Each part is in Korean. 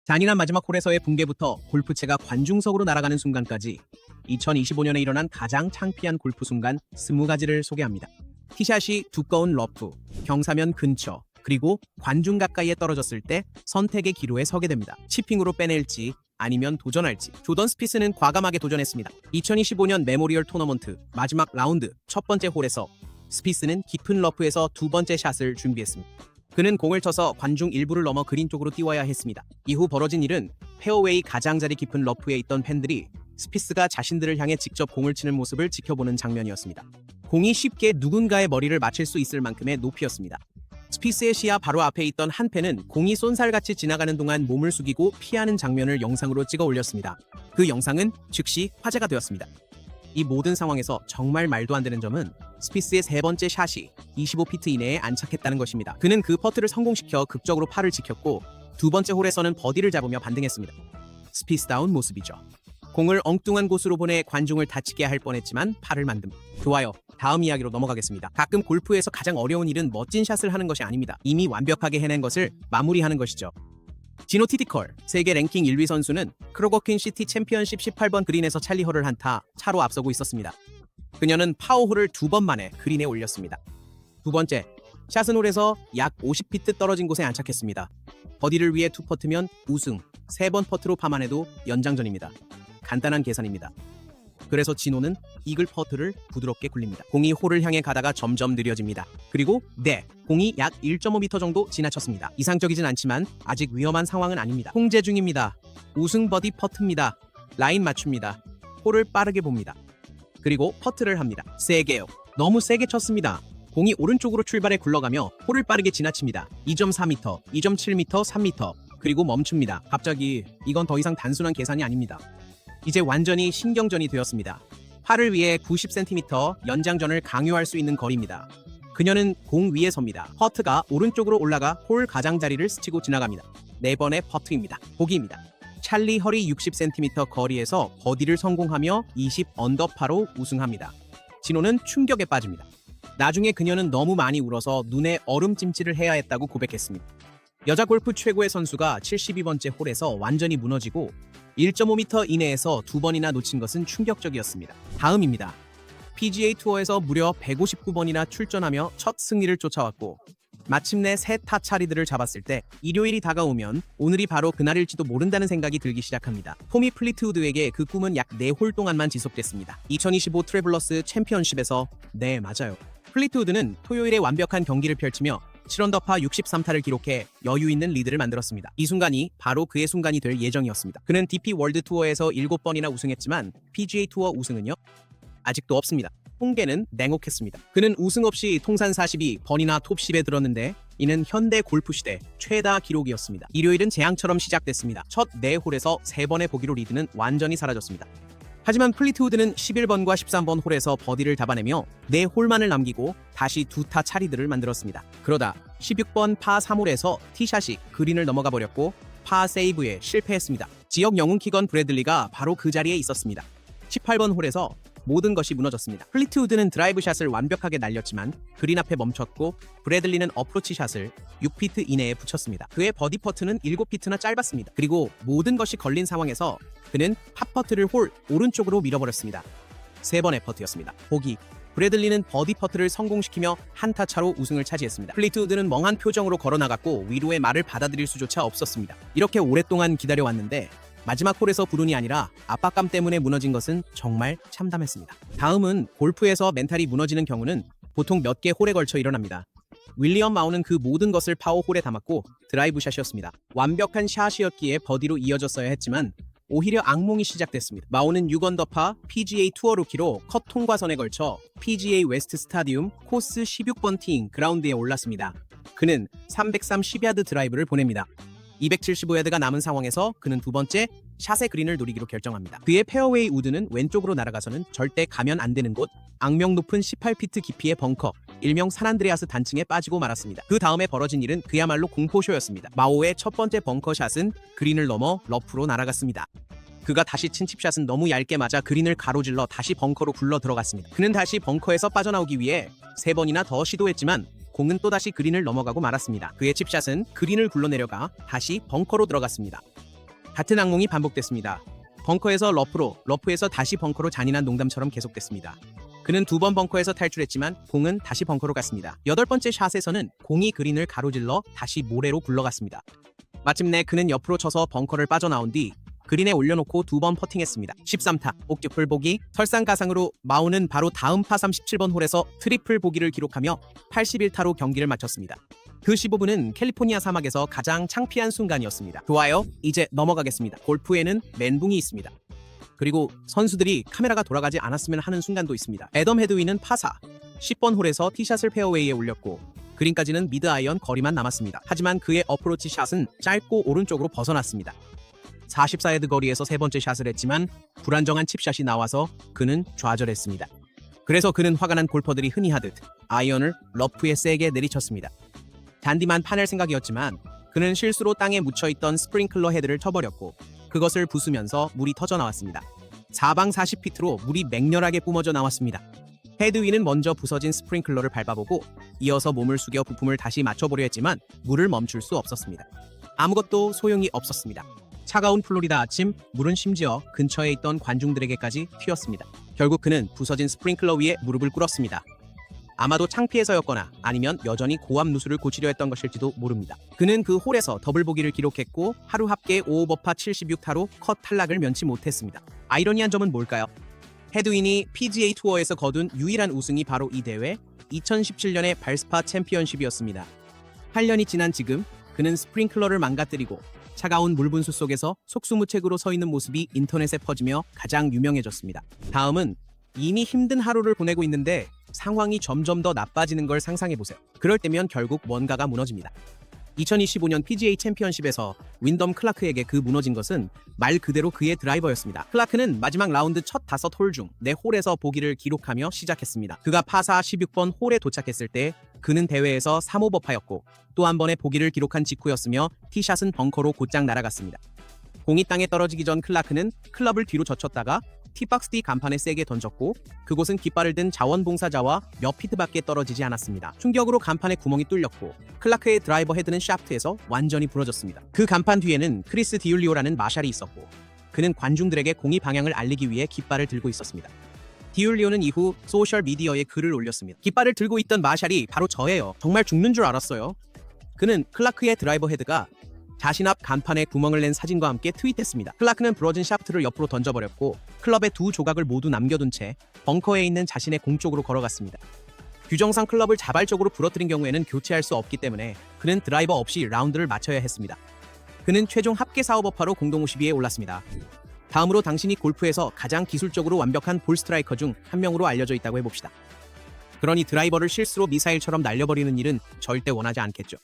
잔인한 마지막 홀에서의 붕괴부터 골프채가 관중석으로 날아가는 순간까지 2025년에 일어난 가장 창피한 골프 순간 20가지를 소개합니다. 티샷이 두꺼운 러프, 경사면 근처, 그리고 관중 가까이에 떨어졌을 때 선택의 기로에 서게 됩니다. 치핑으로 빼낼지 아니면 도전할지. 조던 스피스는 과감하게 도전했습니다. 2025년 메모리얼 토너먼트 마지막 라운드 첫 번째 홀에서 스피스는 깊은 러프에서 두 번째 샷을 준비했습니다. 그는 공을 쳐서 관중 일부를 넘어 그린 쪽으로 띄워야 했습니다. 이후 벌어진 일은 페어웨이 가장자리 깊은 러프에 있던 팬들이 스피스가 자신들을 향해 직접 공을 치는 모습을 지켜보는 장면이었습니다. 공이 쉽게 누군가의 머리를 맞힐 수 있을 만큼의 높이였습니다. 스피스의 시야 바로 앞에 있던 한 팬은 공이 쏜살같이 지나가는 동안 몸을 숙이고 피하는 장면을 영상으로 찍어 올렸습니다. 그 영상은 즉시 화제가 되었습니다. 이 모든 상황에서 정말 말도 안 되는 점은 스피스의 세 번째 샷이 25피트 이내에 안착했다는 것입니다. 그는 그 퍼트를 성공시켜 극적으로 파를 지켰고 두 번째 홀에서는 버디를 잡으며 반등했습니다. 스피스다운 모습이죠. 공을 엉뚱한 곳으로 보내 관중을 다치게 할 뻔했지만 파를 만듦. 좋아요. 다음 이야기로 넘어가겠습니다. 가끔 골프에서 가장 어려운 일은 멋진 샷을 하는 것이 아닙니다. 이미 완벽하게 해낸 것을 마무리하는 것이죠. 지노 티티컬, 세계 랭킹 1위 선수는 크로거킨 시티 챔피언십 18번 그린에서 찰리 헐을 한타 차로 앞서고 있었습니다. 그녀는 파워홀을 두 번 만에 그린에 올렸습니다. 두 번째, 샷은 홀에서 약 50피트 떨어진 곳에 안착했습니다. 버디를 위해 투 퍼트면 우승, 세 번 퍼트로 파만 해도 연장전입니다. 간단한 계산입니다. 그래서 진호는 이글 퍼트를 부드럽게 굴립니다. 공이 홀을 향해 가다가 점점 느려집니다. 그리고 공이 약 1.5m 정도 지나쳤습니다. 이상적이진 않지만 아직 위험한 상황은 아닙니다. 통제 중입니다. 우승 버디 퍼트입니다. 라인 맞춥니다. 홀을 빠르게 봅니다. 그리고 퍼트를 합니다. 세게요. 너무 세게 쳤습니다. 공이 오른쪽으로 출발해 굴러가며 홀을 빠르게 지나칩니다. 2.4m, 2.7m, 3m, 그리고 멈춥니다. 갑자기 이건 더 이상 단순한 계산이 아닙니다. 이제 완전히 신경전이 되었습니다. 팔을 위해 90cm 연장전을 강요할 수 있는 거리입니다. 그녀는 공 위에 섭니다. 퍼트가 오른쪽으로 올라가 홀 가장자리를 스치고 지나갑니다. 네 번의 퍼트입니다. 보기입니다. 찰리 헐이 60cm 거리에서 버디를 성공하며 20 언더파로 우승합니다. 진호는 충격에 빠집니다. 나중에 그녀는 너무 많이 울어서 눈에 얼음찜질을 해야 했다고 고백했습니다. 여자 골프 최고의 선수가 72번째 홀에서 완전히 무너지고 1.5m 이내에서 두 번이나 놓친 것은 충격적이었습니다. 다음입니다. PGA 투어에서 무려 159번이나 출전하며 첫 승리를 쫓아왔고 마침내 새 타 차리들을 잡았을 때 일요일이 다가오면 오늘이 바로 그날일지도 모른다는 생각이 들기 시작합니다. 토미 플리트우드에게 그 꿈은 약 4홀 동안만 지속됐습니다. 2025 트래블러스 챔피언십에서 맞아요. 플리트우드는 토요일에 완벽한 경기를 펼치며 7언더파 63타를 기록해 여유 있는 리드를 만들었습니다. 이 순간이 바로 그의 순간이 될 예정이었습니다. 그는 DP 월드 투어에서 7번이나 우승했지만 PGA 투어 우승은요? 아직도 없습니다. 통계는 냉혹했습니다. 그는 우승 없이 통산 42번이나 톱 10에 들었는데 이는 현대 골프 시대 최다 기록이었습니다. 일요일은 재앙처럼 시작됐습니다. 첫 4홀에서 3번의 보기로 리드는 완전히 사라졌습니다. 하지만 플리트우드는 11번과 13번 홀에서 버디를 잡아내며 4홀만을 남기고 다시 두 타 차리들을 만들었습니다. 그러다 16번 파 3홀에서 티샷이 그린을 넘어가 버렸고 파 세이브에 실패했습니다. 지역 영웅 키건 브래들리가 바로 그 자리에 있었습니다. 18번 홀에서 모든 것이 무너졌습니다. 플리트우드는 드라이브 샷을 완벽하게 날렸지만 그린 앞에 멈췄고 브래들리는 어프로치 샷을 6피트 이내에 붙였습니다. 그의 버디 퍼트는 7피트나 짧았습니다. 그리고 모든 것이 걸린 상황에서 그는 팝퍼트를 홀 오른쪽으로 밀어버렸습니다. 3번의 퍼트였습니다. 보기. 브래들리는 버디 퍼트를 성공시키며 한타 차로 우승을 차지했습니다. 플리트우드는 멍한 표정으로 걸어나갔고 위로의 말을 받아들일 수조차 없었습니다. 이렇게 오랫동안 기다려왔는데 마지막 홀에서 불운이 아니라 압박감 때문에 무너진 것은 정말 참담했습니다. 다음은 골프에서 멘탈이 무너지는 경우는 보통 몇 개 홀에 걸쳐 일어납니다. 윌리엄 마우는 그 모든 것을 파워홀에 담았고 드라이브 샷이었습니다. 완벽한 샷이었기에 버디로 이어졌어야 했지만 오히려 악몽이 시작됐습니다. 마우는 6언더파 PGA 투어 루키로 컷 통과선에 걸쳐 PGA 웨스트 스타디움 코스 16번 티잉 그라운드에 올랐습니다. 그는 330야드 드라이브를 보냅니다. 275야드가 남은 상황에서 그는 두 번째 샷의 그린을 노리기로 결정합니다. 그의 페어웨이 우드는 왼쪽으로 날아가서는 절대 가면 안 되는 곳, 악명 높은 18피트 깊이의 벙커, 일명 산안드레아스 단층에 빠지고 말았습니다. 그 다음에 벌어진 일은 그야말로 공포쇼였습니다. 마오의 첫 번째 벙커샷은 그린을 넘어 러프로 날아갔습니다. 그가 다시 친 칩샷은 너무 얇게 맞아 그린을 가로질러 다시 벙커로 굴러 들어갔습니다. 그는 다시 벙커에서 빠져나오기 위해 3번이나 더 시도했지만 공은 또다시 그린을 넘어가고 말았습니다. 그의 칩샷은 그린을 굴러내려가 다시 벙커로 들어갔습니다. 같은 악몽이 반복됐습니다. 벙커에서 러프로, 러프에서 다시 벙커로 잔인한 농담처럼 계속됐습니다. 그는 2번 벙커에서 탈출했지만 공은 다시 벙커로 갔습니다. 8번째 샷에서는 공이 그린을 가로질러 다시 모래로 굴러갔습니다. 마침내 그는 옆으로 쳐서 벙커를 빠져나온 뒤 그린에 올려놓고 2번 퍼팅했습니다. 13타 옥듀플 보기. 설상가상으로 마우는 바로 다음 파 37번 홀에서 트리플 보기를 기록하며 81타로 경기를 마쳤습니다. 그 15분은 캘리포니아 사막에서 가장 창피한 순간이었습니다. 좋아요, 이제 넘어가겠습니다. 골프에는 멘붕이 있습니다. 그리고 선수들이 카메라가 돌아가지 않았으면 하는 순간도 있습니다. 애덤 헤드위는 파4 10번 홀에서 티샷을 페어웨이에 올렸고 그린까지는 미드 아이언 거리만 남았습니다. 하지만 그의 어프로치 샷은 짧고 오른쪽으로 벗어났습니다. 44야드 거리에서 세 번째 샷을 했지만 불안정한 칩샷이 나와서 그는 좌절했습니다. 그래서 그는 화가 난 골퍼들이 흔히 하듯 아이언을 러프에 세게 내리쳤습니다. 잔디만 파낼 생각이었지만 그는 실수로 땅에 묻혀있던 스프링클러 헤드를 쳐버렸고 그것을 부수면서 물이 터져나왔습니다. 사방 40피트로 물이 맹렬하게 뿜어져 나왔습니다. 헤드 위는 먼저 부서진 스프링클러를 밟아보고 이어서 몸을 숙여 부품을 다시 맞춰보려 했지만 물을 멈출 수 없었습니다. 아무것도 소용이 없었습니다. 차가운 플로리다 아침, 물은 심지어 근처에 있던 관중들에게까지 튀었습니다. 결국 그는 부서진 스프링클러 위에 무릎을 꿇었습니다. 아마도 창피해서였거나 아니면 여전히 고압 누수를 고치려 했던 것일지도 모릅니다. 그는 그 홀에서 더블 보기를 기록했고 하루 합계 5오버파 76타로 컷 탈락을 면치 못했습니다. 아이러니한 점은 뭘까요? 헤드윈이 PGA 투어에서 거둔 유일한 우승이 바로 이 대회 2017년의 발스파 챔피언십이었습니다. 8년이 지난 지금 그는 스프링클러를 망가뜨리고 차가운 물 분수 속에서 속수무책으로 서 있는 모습이 인터넷에 퍼지며 가장 유명해졌습니다. 다음은 이미 힘든 하루를 보내고 있는데 상황이 점점 더 나빠지는 걸 상상해보세요. 그럴 때면 결국 뭔가가 무너집니다. 2025년 PGA 챔피언십에서 윈덤 클라크에게 그 무너진 것은 말 그대로 그의 드라이버였습니다. 클라크는 마지막 라운드 첫 5홀 중 4홀에서 보기를 기록하며 시작했습니다. 그가 파4 16번 홀에 도착했을 때 그는 대회에서 3오버파였고 또 한 번의 보기를 기록한 직후였으며 티샷은 벙커로 곧장 날아갔습니다. 공이 땅에 떨어지기 전 클라크는 클럽을 뒤로 젖혔다가 티박스 뒤 간판에 세게 던졌고 그곳은 깃발을 든 자원봉사자와 몇 피트밖에 떨어지지 않았습니다. 충격으로 간판에 구멍이 뚫렸고 클라크의 드라이버 헤드는 샤프트에서 완전히 부러졌습니다. 그 간판 뒤에는 크리스 디울리오라는 마샬이 있었고 그는 관중들에게 공이 방향을 알리기 위해 깃발을 들고 있었습니다. 디울리오는 이후 소셜미디어에 글을 올렸습니다. 깃발을 들고 있던 마샬이 바로 저예요. 정말 죽는 줄 알았어요. 그는 클라크의 드라이버 헤드가 자신 앞 간판에 구멍을 낸 사진과 함께 트윗했습니다. 클라크는 부러진 샤프트를 옆으로 던져버렸고 클럽의 두 조각을 모두 남겨둔 채 벙커에 있는 자신의 공 쪽으로 걸어갔습니다. 규정상 클럽을 자발적으로 부러뜨린 경우에는 교체할 수 없기 때문에 그는 드라이버 없이 라운드를 마쳐야 했습니다. 그는 최종 합계 4오버파로 공동 50위에 올랐습니다. 다음으로 당신이 골프에서 가장 기술적으로 완벽한 볼 스트라이커 중 한 명으로 알려져 있다고 해봅시다. 그러니 드라이버를 실수로 미사일처럼 날려버리는 일은 절대 원하지 않겠죠.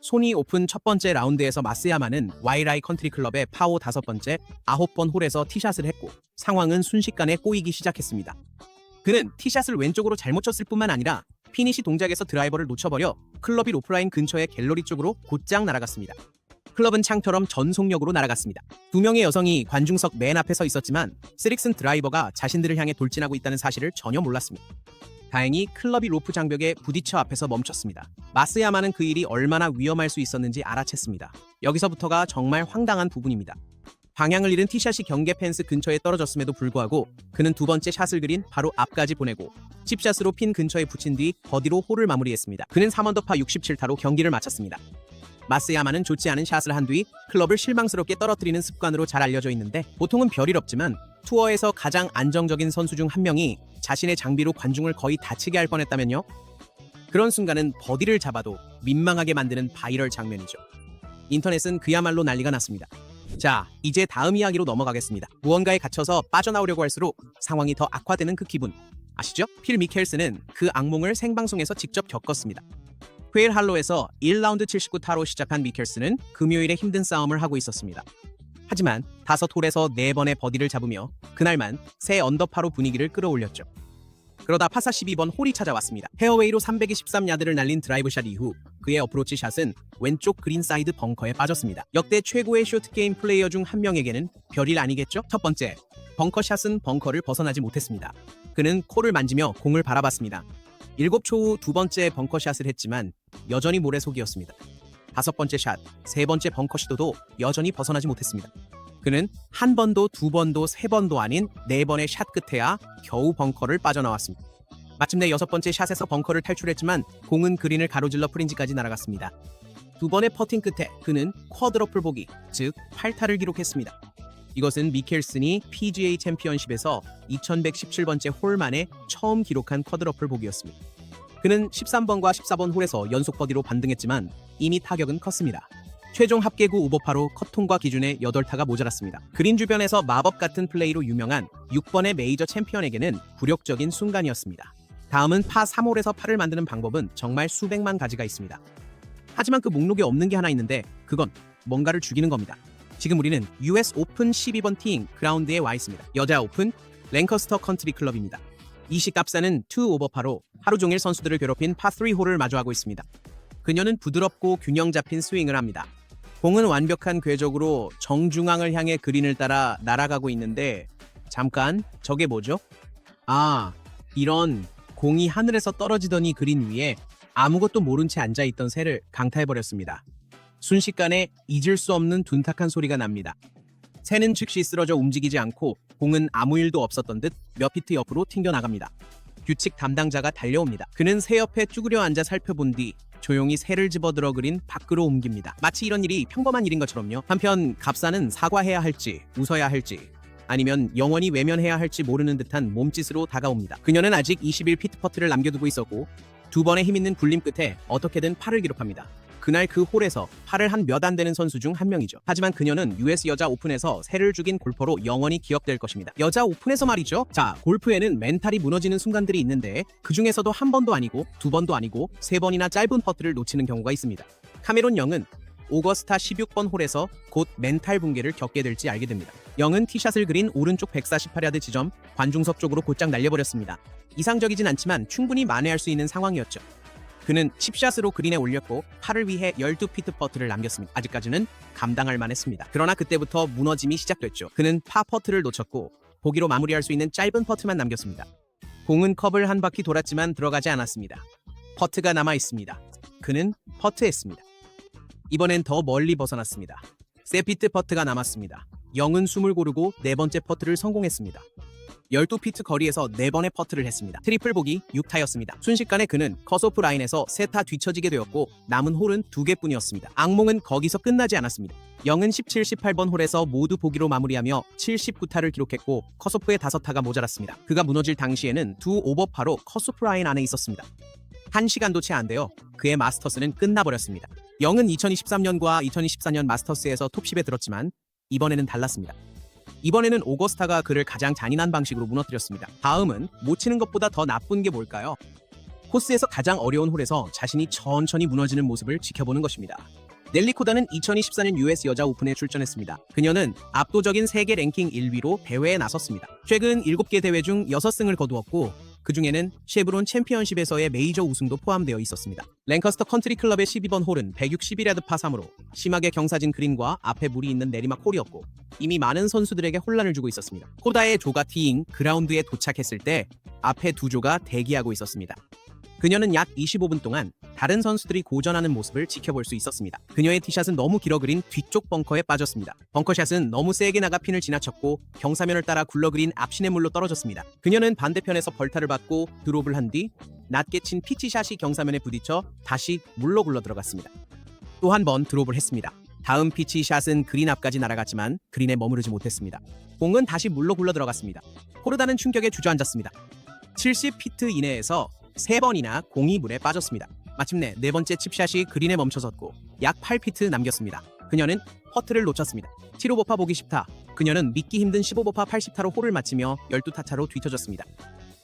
소니 오픈 첫 번째 라운드에서 마스야마는 YRI 컨트리 클럽의 파5 5번째 9번 홀에서 티샷을 했고 상황은 순식간에 꼬이기 시작했습니다. 그는 티샷을 왼쪽으로 잘못 쳤을 뿐만 아니라 피니시 동작에서 드라이버를 놓쳐버려 클럽이 로프라인 근처의 갤러리 쪽으로 곧장 날아갔습니다. 클럽은 창처럼 전속력으로 날아갔습니다. 2명의 여성이 관중석 맨 앞에 서 있었지만 스릭슨 드라이버가 자신들을 향해 돌진하고 있다는 사실을 전혀 몰랐습니다. 다행히 클럽이 로프 장벽에 부딪혀 앞에서 멈췄습니다. 마스야마는 그 일이 얼마나 위험할 수 있었는지 알아챘습니다. 여기서부터가 정말 황당한 부분입니다. 방향을 잃은 티샷이 경계 펜스 근처에 떨어졌음에도 불구하고 그는 두 번째 샷을 그린 바로 앞까지 보내고 칩샷으로 핀 근처에 붙인 뒤 버디로 홀을 마무리했습니다. 그는 3언더파 67타로 경기를 마쳤습니다. 마스야마는 좋지 않은 샷을 한 뒤 클럽을 실망스럽게 떨어뜨리는 습관으로 잘 알려져 있는데 보통은 별일 없지만 투어에서 가장 안정적인 선수 중 한 명이 자신의 장비로 관중을 거의 다치게 할 뻔했다면요? 그런 순간은 버디를 잡아도 민망하게 만드는 바이럴 장면이죠. 인터넷은 그야말로 난리가 났습니다. 자, 이제 다음 이야기로 넘어가겠습니다. 무언가에 갇혀서 빠져나오려고 할수록 상황이 더 악화되는 그 기분 아시죠? 필 미켈슨은 그 악몽을 생방송에서 직접 겪었습니다. 퀘일 할로에서 1라운드 79타로 시작한 미켈슨은 금요일에 힘든 싸움을 하고 있었습니다. 하지만 5홀에서 4번의 버디를 잡으며 그날만 3언더파로 분위기를 끌어올렸죠. 그러다 파4 12번 홀이 찾아왔습니다. 페어웨이로 323야드를 날린 드라이브샷 이후 그의 어프로치 샷은 왼쪽 그린 사이드 벙커에 빠졌습니다. 역대 최고의 숏게임 플레이어 중 한 명에게는 별일 아니겠죠? 첫 번째, 벙커샷은 벙커를 벗어나지 못했습니다. 그는 콜을 만지며 공을 바라봤습니다. 7초 후 두 번째 벙커샷을 했지만 여전히 모래속이었습니다. 다섯 번째 샷, 세 번째 벙커 시도도 여전히 벗어나지 못했습니다. 그는 한 번도 두 번도 세 번도 아닌 네 번의 샷 끝에야 겨우 벙커를 빠져나왔습니다. 마침내 여섯 번째 샷에서 벙커를 탈출했지만 공은 그린을 가로질러 프린지까지 날아갔습니다. 두 번의 퍼팅 끝에 그는 쿼드러플 보기, 즉 8타를 기록했습니다. 이것은 미켈슨이 PGA 챔피언십에서 2117번째 홀 만에 처음 기록한 쿼드러플 보기였습니다. 그는 13번과 14번 홀에서 연속 버디로 반등했지만 이미 타격은 컸습니다. 최종 합계구 오버파로 컷 통과 기준에 8타가 모자랐습니다. 그린 주변에서 마법 같은 플레이로 유명한 6번의 메이저 챔피언에게는 굴욕적인 순간이었습니다. 다음은 파 3홀에서 파를 만드는 방법은 정말 수백만 가지가 있습니다. 하지만 그 목록에 없는 게 하나 있는데 그건 뭔가를 죽이는 겁니다. 지금 우리는 US 오픈 12번 티잉 그라운드에 와 있습니다. 여자 오픈 랭커스터 컨트리 클럽입니다. 이 시 값사는 2 오버파로 하루 종일 선수들을 괴롭힌 파 3홀을 마주하고 있습니다. 그녀는 부드럽고 균형 잡힌 스윙을 합니다. 공은 완벽한 궤적으로 정중앙을 향해 그린을 따라 날아가고 있는데 잠깐 저게 뭐죠? 아, 이런 공이 하늘에서 떨어지더니 그린 위에 아무것도 모른 채 앉아있던 새를 강타해버렸습니다. 순식간에 잊을 수 없는 둔탁한 소리가 납니다. 새는 즉시 쓰러져 움직이지 않고 공은 아무 일도 없었던 듯 몇 피트 옆으로 튕겨나갑니다. 규칙 담당자가 달려옵니다. 그는 새 옆에 쭈그려 앉아 살펴본 뒤 조용히 새를 집어들어 그린 밖으로 옮깁니다. 마치 이런 일이 평범한 일인 것처럼요. 한편 갑사는 사과해야 할지 웃어야 할지 아니면 영원히 외면해야 할지 모르는 듯한 몸짓으로 다가옵니다. 그녀는 아직 21피트 퍼트를 남겨두고 있었고 두 번의 힘있는 굴림 끝에 어떻게든 파를 기록합니다. 그날 그 홀에서 파를 한 몇 안 되는 선수 중 한 명이죠. 하지만 그녀는 US 여자 오픈에서 새를 죽인 골퍼로 영원히 기억될 것입니다. 여자 오픈에서 말이죠. 자, 골프에는 멘탈이 무너지는 순간들이 있는데 그 중에서도 한 번도 아니고 두 번도 아니고 세 번이나 짧은 퍼트를 놓치는 경우가 있습니다. 카메론 영은 오거스타 16번 홀에서 곧 멘탈 붕괴를 겪게 될지 알게 됩니다. 영은 티샷을 그린 오른쪽 148야드 지점 관중석 쪽으로 곧장 날려버렸습니다. 이상적이진 않지만 충분히 만회할 수 있는 상황이었죠. 그는 10샷으로 그린에 올렸고 파를 위해 12피트 퍼트를 남겼습니다. 아직까지는 감당할 만했습니다. 그러나 그때부터 무너짐이 시작됐죠. 그는 파 퍼트를 놓쳤고 보기로 마무리할 수 있는 짧은 퍼트만 남겼습니다. 공은 컵을 한 바퀴 돌았지만 들어가지 않았습니다. 퍼트가 남아 있습니다. 그는 퍼트했습니다. 이번엔 더 멀리 벗어났습니다. 세피트 퍼트가 남았습니다. 영은 숨을 고르고 네 번째 퍼트를 성공했습니다. 12피트 거리에서 4번의 퍼트를 했습니다. 트리플 보기 6타였습니다. 순식간에 그는 컷오프 라인에서 3타 뒤처지게 되었고 남은 홀은 2개뿐이었습니다. 악몽은 거기서 끝나지 않았습니다. 영은 17, 18번 홀에서 모두 보기로 마무리하며 79타를 기록했고 컷오프에 5타가 모자랐습니다. 그가 무너질 당시에는 2 오버파로 컷오프 라인 안에 있었습니다. 1시간도 채 안 되어 그의 마스터스는 끝나버렸습니다. 영은 2023년과 2024년 마스터스에서 톱10에 들었지만 이번에는 달랐습니다. 이번에는 오거스타가 그를 가장 잔인한 방식으로 무너뜨렸습니다. 다음은 못 치는 것보다 더 나쁜 게 뭘까요? 코스에서 가장 어려운 홀에서 자신이 천천히 무너지는 모습을 지켜보는 것입니다. 넬리 코다는 2024년 US 여자 오픈에 출전했습니다. 그녀는 압도적인 세계 랭킹 1위로 대회에 나섰습니다. 최근 7개 대회 중 6승을 거두었고 그 중에는 쉐브론 챔피언십에서의 메이저 우승도 포함되어 있었습니다. 랭커스터 컨트리 클럽의 12번 홀은 161야드 파 3으로 심하게 경사진 그린과 앞에 물이 있는 내리막 홀이었고 이미 많은 선수들에게 혼란을 주고 있었습니다. 코다의 조가 티잉 그라운드에 도착했을 때 앞에 두 조가 대기하고 있었습니다. 그녀는 약 25분 동안 다른 선수들이 고전하는 모습을 지켜볼 수 있었습니다. 그녀의 티샷은 너무 길어 그린 뒤쪽 벙커에 빠졌습니다. 벙커샷은 너무 세게 나가 핀을 지나쳤고 경사면을 따라 굴러 그린 앞신의 물로 떨어졌습니다. 그녀는 반대편에서 벌타를 받고 드롭을 한 뒤 낮게 친 피치샷이 경사면에 부딪혀 다시 물로 굴러 들어갔습니다. 또 한 번 드롭을 했습니다. 다음 피치샷은 그린 앞까지 날아갔지만 그린에 머무르지 못했습니다. 공은 다시 물로 굴러 들어갔습니다. 코르다는 충격에 주저앉았습니다. 70피트 이내에서 3번이나 공이 물에 빠졌습니다. 마침내 네 번째 칩샷이 그린에 멈춰섰고 약 8피트 남겼습니다. 그녀는 퍼트를 놓쳤습니다. 7오버파 보기 10타. 그녀는 믿기 힘든 15오버파 80타로 홀을 마치며 12타 차로 뒤처졌습니다.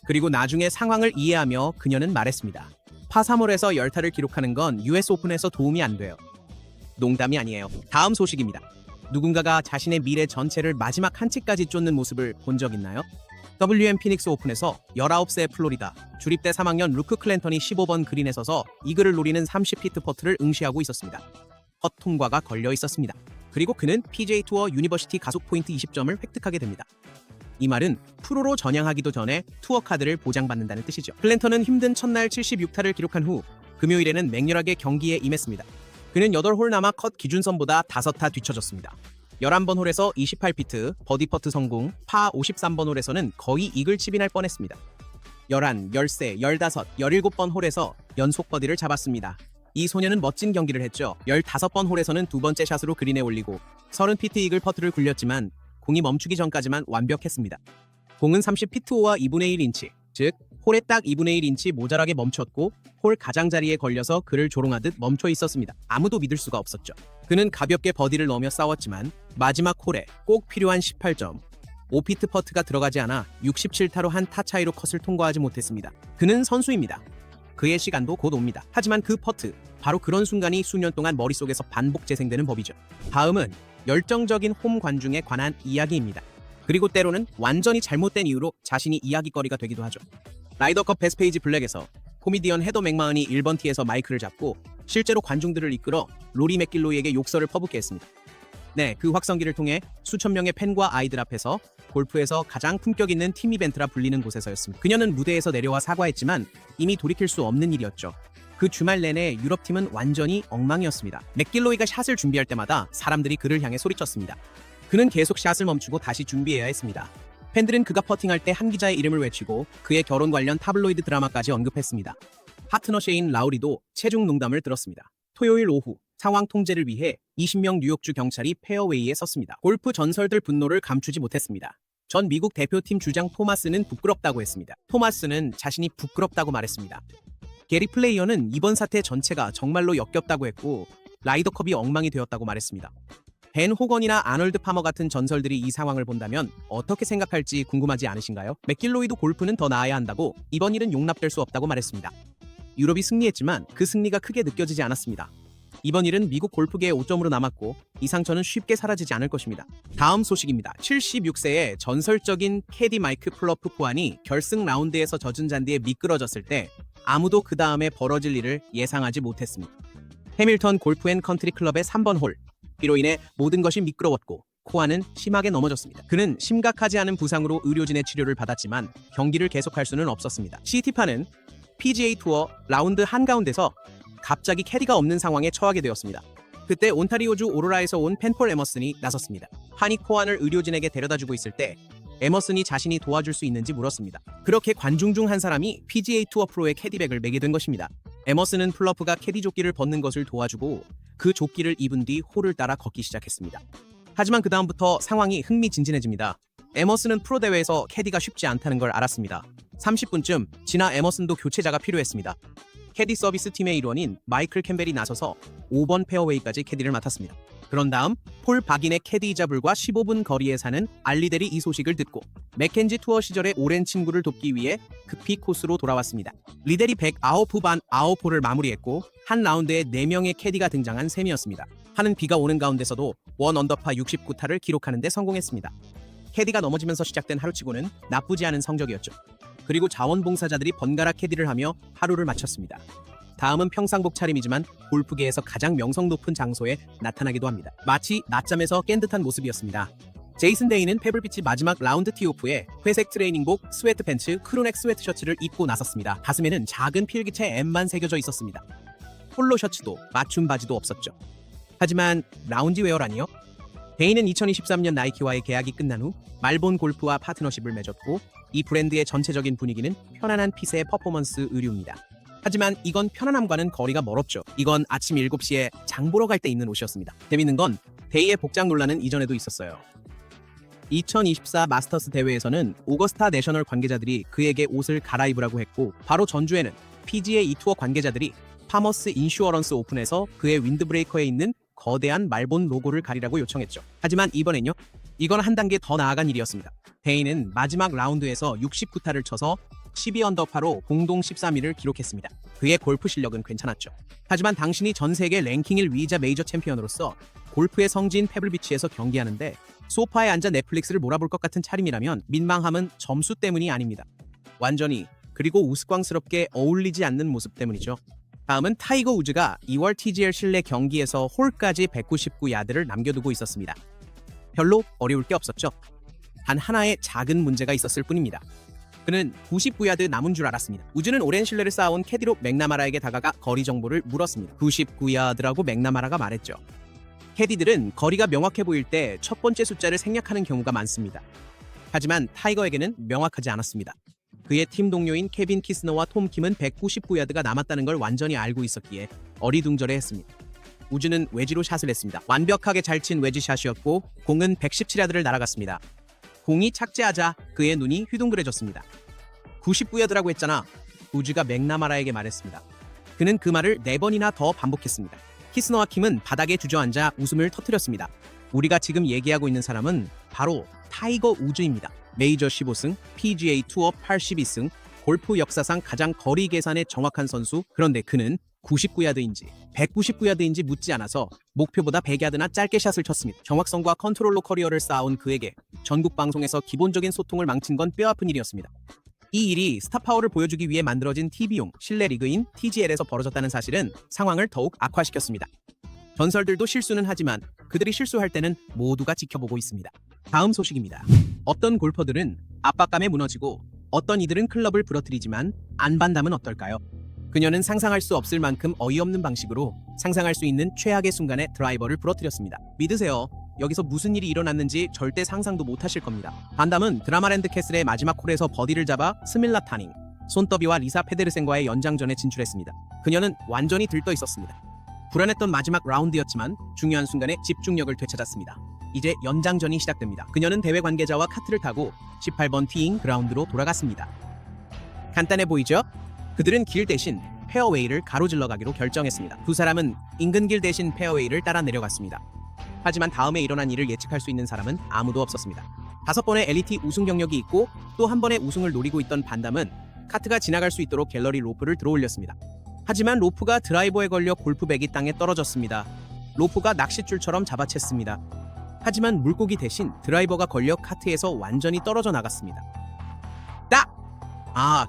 그리고 나중에 상황을 이해하며 그녀는 말했습니다. 파 3홀에서 10타를 기록하는 건 US 오픈에서 도움이 안 돼요. 농담이 아니에요. 다음 소식입니다. 누군가가 자신의 미래 전체를 마지막 한 치까지 쫓는 모습을 본 적 있나요? WM 피닉스 오픈에서 19세 플로리다 주립대 3학년 루크 클랜턴이 15번 그린에 서서 이글을 노리는 30피트 퍼트를 응시하고 있었습니다. 헛 통과가 걸려 있었습니다. 그리고 그는 PGA 투어 유니버시티 가속 포인트 20점을 획득하게 됩니다. 이 말은 프로로 전향하기도 전에 투어 카드를 보장받는다는 뜻이죠. 클랜턴은 힘든 첫날 76타를 기록한 후 금요일에는 맹렬하게 경기에 임했습니다. 그는 8홀 남아 컷 기준선보다 5타 뒤쳐졌습니다. 11번 홀에서 28피트, 버디 퍼트 성공, 파 53번 홀에서는 거의 이글 칩인할 뻔했습니다. 11, 13, 15, 17번 홀에서 연속 버디를 잡았습니다. 이 소녀는 멋진 경기를 했죠. 15번 홀에서는 두 번째 샷으로 그린에 올리고 30피트 이글 퍼트를 굴렸지만 공이 멈추기 전까지만 완벽했습니다. 공은 30피트5와 2분의 1인치, 즉 홀에 딱 2분의 1인치 모자라게 멈췄고 홀 가장자리에 걸려서 그를 조롱하듯 멈춰 있었습니다. 아무도 믿을 수가 없었죠. 그는 가볍게 버디를 넣으며 싸웠지만 마지막 홀에 꼭 필요한 18점, 5피트 퍼트가 들어가지 않아 67타로 한 타 차이로 컷을 통과하지 못했습니다. 그는 선수입니다. 그의 시간도 곧 옵니다. 하지만 그 퍼트, 바로 그런 순간이 수년 동안 머릿속에서 반복 재생되는 법이죠. 다음은 열정적인 홈 관중에 관한 이야기입니다. 그리고 때로는 완전히 잘못된 이유로 자신이 이야기거리가 되기도 하죠. 라이더컵 베스페이지 블랙에서 코미디언 헤더 맥마흔이 1번 티에서 마이크를 잡고 실제로 관중들을 이끌어 로리 맥길로이에게 욕설을 퍼붓게 했습니다. 네, 그 확성기를 통해 수천 명의 팬과 아이들 앞에서 골프에서 가장 품격 있는 팀 이벤트라 불리는 곳에서였습니다. 그녀는 무대에서 내려와 사과했지만 이미 돌이킬 수 없는 일이었죠. 그 주말 내내 유럽팀은 완전히 엉망이었습니다. 맥길로이가 샷을 준비할 때마다 사람들이 그를 향해 소리쳤습니다. 그는 계속 샷을 멈추고 다시 준비해야 했습니다. 팬들은 그가 퍼팅할 때 한 기자의 이름을 외치고 그의 결혼 관련 타블로이드 드라마까지 언급했습니다. 파트너셰인 라우리도 체중 농담을 들었습니다. 토요일 오후 상황 통제를 위해 20명 뉴욕주 경찰이 페어웨이에 섰습니다. 골프 전설들 분노를 감추지 못했습니다. 전 미국 대표팀 주장 토마스는 부끄럽다고 했습니다. 토마스는 자신이 부끄럽다고 말했습니다. 게리 플레이어는 이번 사태 전체가 정말로 역겹다고 했고 라이더컵이 엉망이 되었다고 말했습니다. 벤 호건이나 아놀드 파머 같은 전설들이 이 상황을 본다면 어떻게 생각할지 궁금하지 않으신가요? 맥길로이도 골프는 더 나아야 한다고 이번 일은 용납될 수 없다고 말했습니다. 유럽이 승리했지만 그 승리가 크게 느껴지지 않았습니다. 이번 일은 미국 골프계의 오점으로 남았고 이 상처는 쉽게 사라지지 않을 것입니다. 다음 소식입니다. 76세의 전설적인 캐디 마이크 플러프 포안이 결승 라운드에서 젖은 잔디에 미끄러졌을 때 아무도 그 다음에 벌어질 일을 예상하지 못했습니다. 해밀턴 골프 앤 컨트리 클럽의 3번 홀. 이로 인해 모든 것이 미끄러웠고 코안은 심하게 넘어졌습니다. 그는 심각하지 않은 부상으로 의료진의 치료를 받았지만 경기를 계속할 수는 없었습니다. 시티파는 PGA 투어 라운드 한가운데서 갑자기 캐디가 없는 상황에 처하게 되었습니다. 그때 온타리오주 오로라에서 온 펜폴 에머슨이 나섰습니다. 판이 코안을 의료진에게 데려다주고 있을 때 에머슨이 자신이 도와줄 수 있는지 물었습니다. 그렇게 관중 중 한 사람이 PGA 투어 프로의 캐디백을 매게 된 것입니다. 에머슨은 플러프가 캐디 조끼를 벗는 것을 도와주고 그 조끼를 입은 뒤 홀을 따라 걷기 시작했습니다. 하지만 그 다음부터 상황이 흥미진진해집니다. 에머슨은 프로 대회에서 캐디가 쉽지 않다는 걸 알았습니다. 30분쯤 지나 에머슨도 교체자가 필요했습니다. 캐디 서비스 팀의 일원인 마이클 캠벨이 나서서 5번 페어웨이까지 캐디를 맡았습니다. 그런 다음 폴 박인의 캐디이자 불과 15분 거리에 사는 알리델이 이 소식을 듣고 맥켄지 투어 시절의 오랜 친구를 돕기 위해 급히 코스로 돌아왔습니다. 리델이 109반 9홀을 마무리했고 한 라운드에 4명의 캐디가 등장한 셈이었습니다. 하는 비가 오는 가운데서도 원 언더파 69타를 기록하는 데 성공했습니다. 캐디가 넘어지면서 시작된 하루치고는 나쁘지 않은 성적이었죠. 그리고 자원봉사자들이 번갈아 캐디를 하며 하루를 마쳤습니다. 다음은 평상복 차림이지만 골프계에서 가장 명성 높은 장소에 나타나기도 합니다. 마치 낮잠에서 깬 듯한 모습이었습니다. 제이슨 데이는 페블비치 마지막 라운드 티오프에 회색 트레이닝복, 스웨트 팬츠, 크루넥 스웨트 셔츠를 입고 나섰습니다. 가슴에는 작은 필기체 M만 새겨져 있었습니다. 폴로 셔츠도 맞춤 바지도 없었죠. 하지만 라운지웨어라니요? 데이는 2023년 나이키와의 계약이 끝난 후 말본 골프와 파트너십을 맺었고 이 브랜드의 전체적인 분위기는 편안한 핏의 퍼포먼스 의류입니다. 하지만 이건 편안함과는 거리가 멀었죠. 이건 아침 7시에 장 보러 갈 때 입는 옷이었습니다. 재밌는 건 데이의 복장 논란은 이전에도 있었어요. 2024 마스터스 대회에서는 오거스타 내셔널 관계자들이 그에게 옷을 갈아입으라고 했고 바로 전주에는 PGA 투어 관계자들이 파머스 인슈어런스 오픈에서 그의 윈드브레이커에 있는 거대한 말본 로고를 가리라고 요청했죠. 하지만 이번엔요? 이건 한 단계 더 나아간 일이었습니다. 데이는 마지막 라운드에서 69타를 쳐서 12언더파로 공동 13위를 기록했습니다. 그의 골프 실력은 괜찮았죠. 하지만 당신이 전 세계 랭킹 1위이자 메이저 챔피언으로서 골프의 성지인 페블비치에서 경기하는데 소파에 앉아 넷플릭스를 몰아볼 것 같은 차림이라면 민망함은 점수 때문이 아닙니다. 완전히 그리고 우스꽝스럽게 어울리지 않는 모습 때문이죠. 다음은 타이거 우즈가 2월 TGL 실내 경기에서 홀까지 199야드를 남겨두고 있었습니다. 별로 어려울 게 없었죠. 단 하나의 작은 문제가 있었을 뿐입니다. 그는 99야드 남은 줄 알았습니다. 우즈는 오랜 신뢰를 쌓아온 캐디로 맥나마라에게 다가가 거리 정보를 물었습니다. 99야드라고 맥나마라가 말했죠. 캐디들은 거리가 명확해 보일 때 첫 번째 숫자를 생략하는 경우가 많습니다. 하지만 타이거에게는 명확하지 않았습니다. 그의 팀 동료인 케빈 키스너와 톰 킴은 199야드가 남았다는 걸 완전히 알고 있었기에 어리둥절해했습니다. 우즈는 외지로 샷을 했습니다. 완벽하게 잘 친 외지샷이었고 공은 117야드를 날아갔습니다. 공이 착지하자 그의 눈이 휘둥그레졌습니다. 99야드라고 했잖아. 우즈가 맥나마라에게 말했습니다. 그는 그 말을 4번이나 더 반복했습니다. 키스너와 킴은 바닥에 주저앉아 웃음을 터뜨렸습니다. 우리가 지금 얘기하고 있는 사람은 바로 타이거 우즈입니다. 메이저 15승, PGA 투어 82승, 골프 역사상 가장 거리 계산에 정확한 선수. 그런데 그는 99야드인지 199야드인지 묻지 않아서 목표보다 100야드나 짧게 샷을 쳤습니다. 정확성과 컨트롤로 커리어를 쌓아온 그에게 전국 방송에서 기본적인 소통을 망친 건 뼈아픈 일이었습니다. 이 일이 스타파워를 보여주기 위해 만들어진 TV용 실내 리그인 TGL에서 벌어졌다는 사실은 상황을 더욱 악화시켰습니다. 전설들도 실수는 하지만 그들이 실수할 때는 모두가 지켜보고 있습니다. 다음 소식입니다. 어떤 골퍼들은 압박감에 무너지고 어떤 이들은 클럽을 부러뜨리지만 안반담은 어떨까요? 그녀는 상상할 수 없을 만큼 어이없는 방식으로 상상할 수 있는 최악의 순간에 드라이버를 부러뜨렸습니다. 믿으세요. 여기서 무슨 일이 일어났는지 절대 상상도 못하실 겁니다. 반담은 드라마랜드 캐슬의 마지막 홀에서 버디를 잡아 스밀라 타닝, 손더비와 리사 페데르센과의 연장전에 진출했습니다. 그녀는 완전히 들떠 있었습니다. 불안했던 마지막 라운드였지만 중요한 순간에 집중력을 되찾았습니다. 이제 연장전이 시작됩니다. 그녀는 대회 관계자와 카트를 타고 18번 티잉 그라운드로 돌아갔습니다. 간단해 보이죠? 그들은 길 대신 페어웨이를 가로질러 가기로 결정했습니다. 두 사람은 인근 길 대신 페어웨이를 따라 내려갔습니다. 하지만 다음에 일어난 일을 예측할 수 있는 사람은 아무도 없었습니다. 5번의 LET 우승 경력이 있고 또 한 번의 우승을 노리고 있던 반담은 카트가 지나갈 수 있도록 갤러리 로프를 들어올렸습니다. 하지만 로프가 드라이버에 걸려 골프백이 땅에 떨어졌습니다. 로프가 낚싯줄처럼 잡아챘습니다. 하지만 물고기 대신 드라이버가 걸려 카트에서 완전히 떨어져 나갔습니다.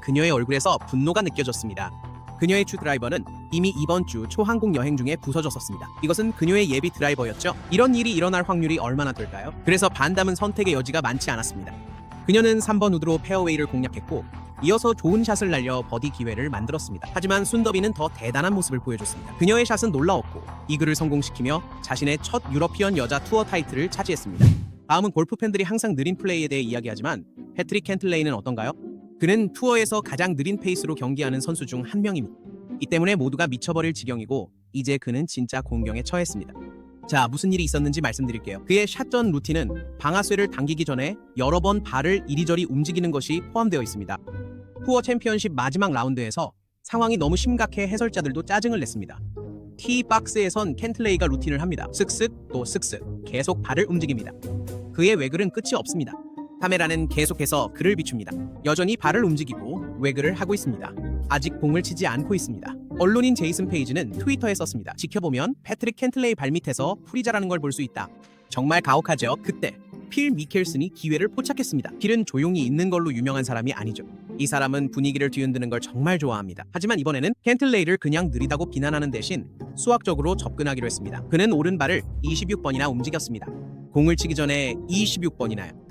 그녀의 얼굴에서 분노가 느껴졌습니다. 그녀의 주 드라이버는 이미 이번 주 초한국 여행 중에 부서졌었습니다. 이것은 그녀의 예비 드라이버였죠. 이런 일이 일어날 확률이 얼마나 될까요? 그래서 반담은 선택의 여지가 많지 않았습니다. 그녀는 3번 우드로 페어웨이를 공략했고 이어서 좋은 샷을 날려 버디 기회를 만들었습니다. 하지만 순더비는 더 대단한 모습을 보여줬습니다. 그녀의 샷은 놀라웠고 이글을 성공시키며 자신의 첫 유러피언 여자 투어 타이틀을 차지했습니다. 다음은 골프 팬들이 항상 느린 플레이에 대해 이야기하지만 패트릭 캔틀레이는 어떤가요? 그는 투어에서 가장 느린 페이스로 경기하는 선수 중 한 명입니다. 이 때문에 모두가 미쳐버릴 지경이고 이제 그는 진짜 공경에 처했습니다. 자, 무슨 일이 있었는지 말씀드릴게요. 그의 샷전 루틴은 방아쇠를 당기기 전에 여러 번 발을 이리저리 움직이는 것이 포함되어 있습니다. 투어 챔피언십 마지막 라운드에서 상황이 너무 심각해 해설자들도 짜증을 냈습니다. 티박스에선 캔틀레이가 루틴을 합니다. 쓱쓱 또 쓱쓱 계속 발을 움직입니다. 그의 외글은 끝이 없습니다. 카메라는 계속해서 그를 비춥니다. 여전히 발을 움직이고 외글을 하고 있습니다. 아직 공을 치지 않고 있습니다. 언론인 제이슨 페이지는 트위터에 썼습니다. 지켜보면 패트릭 캔틀레이 발밑에서 풀이 자라는 걸 볼 수 있다. 정말 가혹하죠. 그때 필 미켈슨이 기회를 포착했습니다. 필은 조용히 있는 걸로 유명한 사람이 아니죠. 이 사람은 분위기를 뒤흔드는 걸 정말 좋아합니다. 하지만 이번에는 캔틀레이를 그냥 느리다고 비난하는 대신 수학적으로 접근하기로 했습니다. 그는 오른발을 26번이나 움직였습니다. 공을 치기 전에 26번이나요.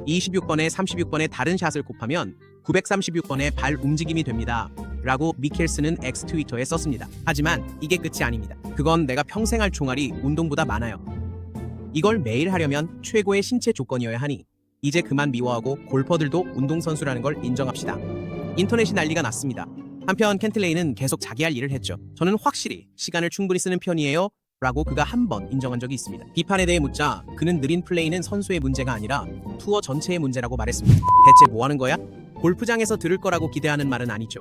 26번에 36번의 다른 샷을 곱하면 936번의 발 움직임이 됩니다. 라고 미켈슨은 X 트위터에 썼습니다. 하지만 이게 끝이 아닙니다. 그건 내가 평생 할 총알이 운동보다 많아요. 이걸 매일 하려면 최고의 신체 조건이어야 하니 이제 그만 미워하고 골퍼들도 운동선수라는 걸 인정합시다. 인터넷이 난리가 났습니다. 한편 캔틀레이는 계속 자기 할 일을 했죠. 저는 확실히 시간을 충분히 쓰는 편이에요. 라고 그가 한 번 인정한 적이 있습니다. 비판에 대해 묻자 그는 느린 플레이는 선수의 문제가 아니라 투어 전체의 문제라고 말했습니다. 대체 뭐 하는 거야? 골프장에서 들을 거라고 기대하는 말은 아니죠.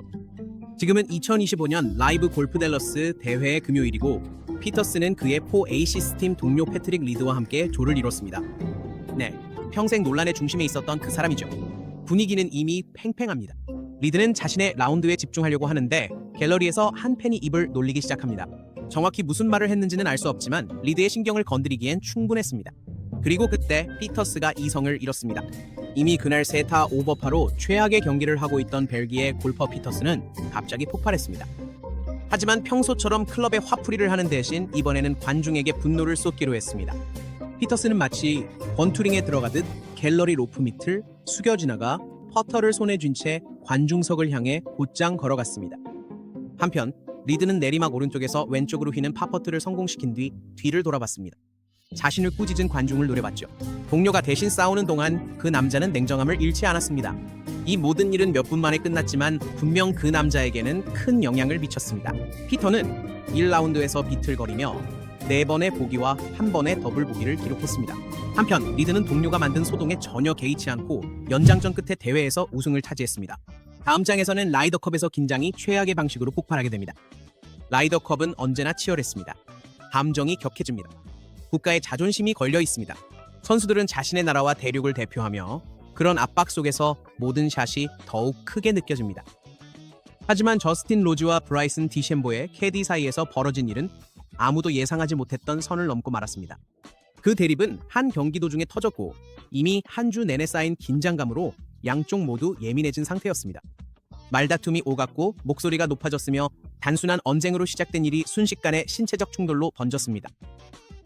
지금은 2025년 라이브 골프 댈러스 대회의 금요일이고 피터스는 그의 4에이시스 팀 동료 패트릭 리드와 함께 조를 이뤘습니다. 네, 평생 논란의 중심에 있었던 그 사람이죠. 분위기는 이미 팽팽합니다. 리드는 자신의 라운드에 집중하려고 하는데 갤러리에서 한 팬이 입을 놀리기 시작합니다. 정확히 무슨 말을 했는지는 알 수 없지만 리드의 신경을 건드리기엔 충분했습니다. 그리고 그때 피터스가 이성을 잃었습니다. 이미 그날 세타 오버파로 최악의 경기를 하고 있던 벨기에 골퍼 피터스는 갑자기 폭발했습니다. 하지만 평소처럼 클럽에 화풀이를 하는 대신 이번에는 관중에게 분노를 쏟기로 했습니다. 피터스는 마치 권투링에 들어가듯 갤러리 로프 밑을 숙여 지나가 퍼터를 손에 쥔 채 관중석을 향해 곧장 걸어갔습니다. 한편 리드는 내리막 오른쪽에서 왼쪽으로 휘는 파퍼트를 성공시킨 뒤 뒤를 돌아봤습니다. 자신을 꾸짖은 관중을 노려봤죠. 동료가 대신 싸우는 동안 그 남자는 냉정함을 잃지 않았습니다. 이 모든 일은 몇 분 만에 끝났지만 분명 그 남자에게는 큰 영향을 미쳤습니다. 피터는 1라운드에서 비틀거리며 4번의 보기와 1번의 더블 보기를 기록했습니다. 한편 리드는 동료가 만든 소동에 전혀 개의치 않고 연장전 끝에 대회에서 우승을 차지했습니다. 다음 장에서는 라이더컵에서 긴장이 최악의 방식으로 폭발하게 됩니다. 라이더컵은 언제나 치열했습니다. 감정이 격해집니다. 국가의 자존심이 걸려 있습니다. 선수들은 자신의 나라와 대륙을 대표하며 그런 압박 속에서 모든 샷이 더욱 크게 느껴집니다. 하지만 저스틴 로즈와 브라이슨 디셈보의 캐디 사이에서 벌어진 일은 아무도 예상하지 못했던 선을 넘고 말았습니다. 그 대립은 한 경기 도중에 터졌고 이미 한 주 내내 쌓인 긴장감으로 양쪽 모두 예민해진 상태였습니다. 말다툼이 오갔고 목소리가 높아졌으며 단순한 언쟁으로 시작된 일이 순식간에 신체적 충돌로 번졌습니다.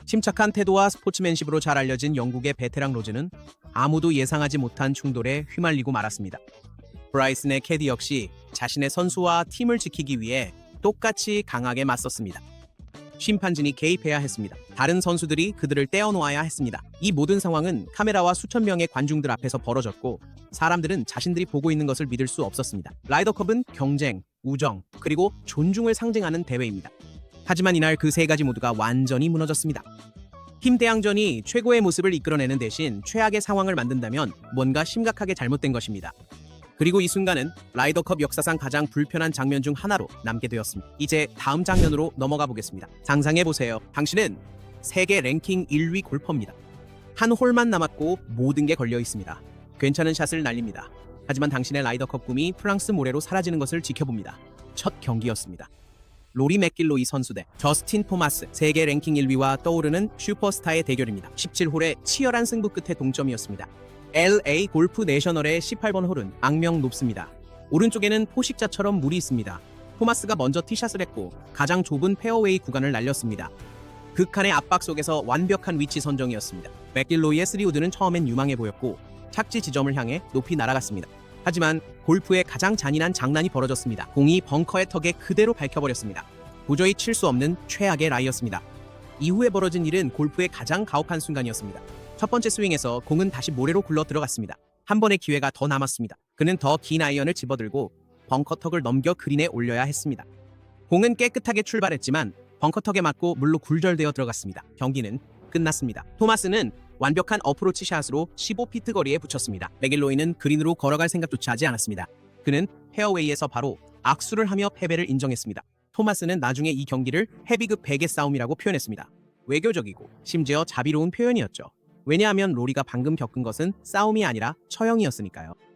침착한 태도와 스포츠맨십으로 잘 알려진 영국의 베테랑 로즈는 아무도 예상하지 못한 충돌에 휘말리고 말았습니다. 브라이슨의 캐디 역시 자신의 선수와 팀을 지키기 위해 똑같이 강하게 맞섰습니다. 심판진이 개입해야 했습니다. 다른 선수들이 그들을 떼어놓아야 했습니다. 이 모든 상황은 카메라와 수천 명의 관중들 앞에서 벌어졌고 사람들은 자신들이 보고 있는 것을 믿을 수 없었습니다. 라이더컵은 경쟁, 우정, 그리고 존중을 상징하는 대회입니다. 하지만 이날 그 세 가지 모두가 완전히 무너졌습니다. 팀 대항전이 최고의 모습을 이끌어내는 대신 최악의 상황을 만든다면 뭔가 심각하게 잘못된 것입니다. 그리고 이 순간은 라이더컵 역사상 가장 불편한 장면 중 하나로 남게 되었습니다. 이제 다음 장면으로 넘어가 보겠습니다. 상상해보세요. 당신은 세계 랭킹 1위 골퍼입니다. 한 홀만 남았고 모든 게 걸려 있습니다. 괜찮은 샷을 날립니다. 하지만 당신의 라이더컵 꿈이 프랑스 모래로 사라지는 것을 지켜봅니다. 첫 경기였습니다. 로리 맥길로이 선수 대 저스틴 토마스, 세계 랭킹 1위와 떠오르는 슈퍼스타의 대결입니다. 17홀의 치열한 승부 끝에 동점이었습니다. LA 골프 내셔널의 18번 홀은 악명 높습니다. 오른쪽에는 포식자처럼 물이 있습니다. 토마스가 먼저 티샷을 했고 가장 좁은 페어웨이 구간을 날렸습니다. 극한의 압박 속에서 완벽한 위치 선정이었습니다. 맥길로이의 3우드는 처음엔 유망해 보였고 착지 지점을 향해 높이 날아갔습니다. 하지만 골프의 가장 잔인한 장난이 벌어졌습니다. 공이 벙커의 턱에 그대로 박혀버렸습니다. 도저히 칠 수 없는 최악의 라이였습니다. 이후에 벌어진 일은 골프의 가장 가혹한 순간이었습니다. 첫 번째 스윙에서 공은 다시 모래로 굴러 들어갔습니다. 한 번의 기회가 더 남았습니다. 그는 더 긴 아이언을 집어들고 벙커턱을 넘겨 그린에 올려야 했습니다. 공은 깨끗하게 출발했지만 벙커턱에 맞고 물로 굴절되어 들어갔습니다. 경기는 끝났습니다. 토마스는 완벽한 어프로치 샷으로 15피트 거리에 붙였습니다. 맥길로이는 그린으로 걸어갈 생각조차 하지 않았습니다. 그는 페어웨이에서 바로 악수를 하며 패배를 인정했습니다. 토마스는 나중에 이 경기를 헤비급 베개 싸움이라고 표현했습니다. 외교적이고 심지어 자비로운 표현이었죠. 왜냐하면 로리가 방금 겪은 것은 싸움이 아니라 처형이었으니까요.